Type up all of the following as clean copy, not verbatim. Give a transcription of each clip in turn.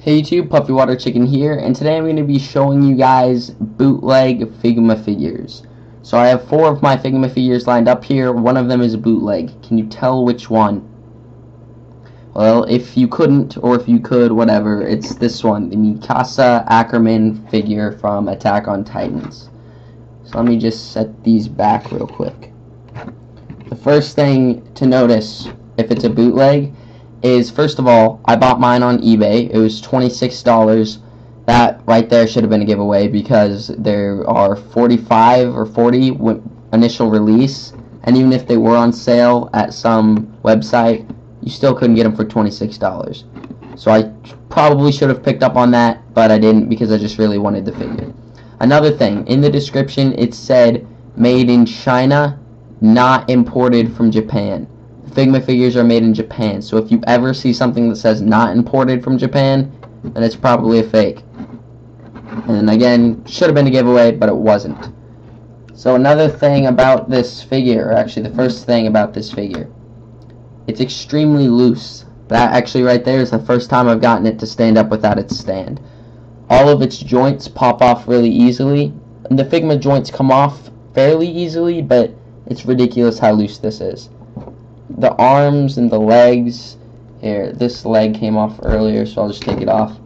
Hey YouTube, Puppy Water Chicken here, and today I'm going to be showing you guys bootleg Figma figures. So I have 4 of my Figma figures lined up here. One of them is a bootleg. Can you tell which one? Well, if you couldn't, or if you could, whatever, it's this one, the Mikasa Ackerman figure from Attack on Titans. So let me just set these back real quick. The first thing to notice, if it's a bootleg, is, first of all, I bought mine on eBay. It was $26. That right there should have been a giveaway because there are 45 or 40 initial release, and even if they were on sale at some website, you still couldn't get them for $26. So I probably should have picked up on that, but I didn't because I just really wanted the figure. Another thing, in the description it said made in China, not imported from Japan. Figma figures are made in Japan, so if you ever see something that says not imported from Japan, then it's probably a fake. And again, should have been a giveaway, but it wasn't. So another thing about this figure, or actually the first thing about this figure, it's extremely loose. That actually right there is the first time I've gotten it to stand up without its stand. All of its joints pop off really easily, and the Figma joints come off fairly easily, but it's ridiculous how loose this is. The arms and the legs, here, this leg came off earlier, so I'll just take it off.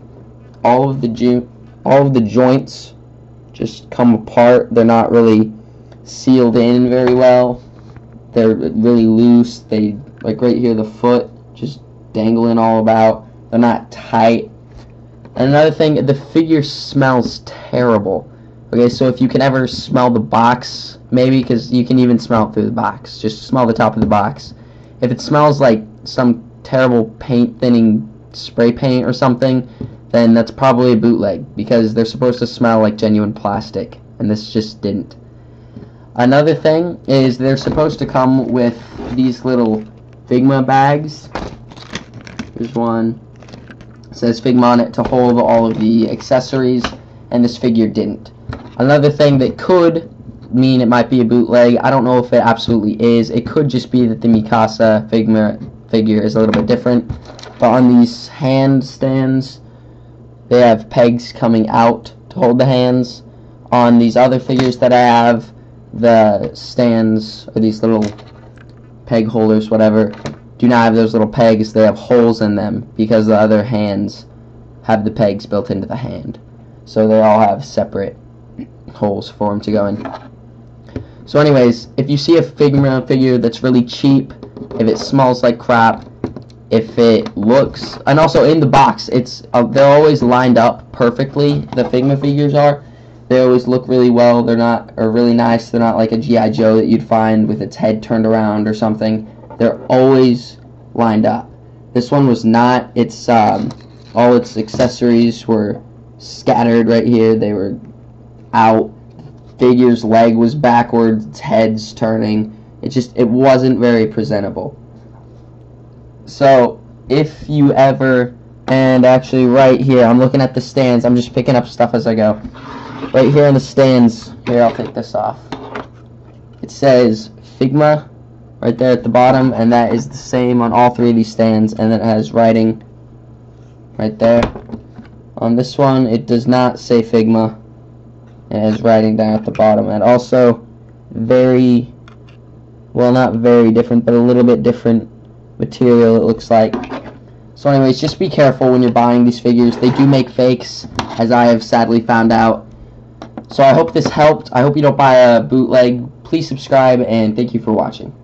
All of the joints just come apart. They're not really sealed in very well. They're really loose. They, like right here, the foot just dangling all about. They're not tight. And another thing, the figure smells terrible. Okay, so if you can ever smell the box, maybe, because you can even smell it through the box. Just smell the top of the box. If it smells like some terrible paint thinning spray paint or something, then that's probably a bootleg, because they're supposed to smell like genuine plastic, and this just didn't. Another thing is they're supposed to come with these little Figma bags. Here's one. It says Figma on it to hold all of the accessories, and this figure didn't. Another thing that could mean it might be a bootleg, I don't know if it absolutely is. It could just be that the Mikasa Figma figure is a little bit different. But on these hand stands, they have pegs coming out to hold the hands. On these other figures that I have, the stands, or these little peg holders, whatever, do not have those little pegs. They have holes in them because the other hands have the pegs built into the hand. So they all have separate holes for them to go in. So anyways, if you see a Figma figure that's really cheap, if it smells like crap, if it looks, and also in the box, it's they're always lined up perfectly. The Figma figures are. They always look really well. They're not, or really nice. They're not like a G.I. Joe that you'd find with its head turned around or something. They're always lined up. This one was not. It's all its accessories were scattered right here. They were out. Figure's leg was backwards, its head's turning. It wasn't very presentable. So if you ever, and actually right here, I'm looking at the stands, I'm just picking up stuff as I go. Right here in the stands, here, I'll take this off. It says Figma right there at the bottom, and that is the same on all 3 of these stands, and then it has writing right there. On this one, it does not say Figma. It has writing down at the bottom, and also very, well, not very different, but a little bit different material, it looks like. So anyways, just be careful when you're buying these figures. They do make fakes, as I have sadly found out. So I hope this helped. I hope you don't buy a bootleg. Please subscribe, and thank you for watching.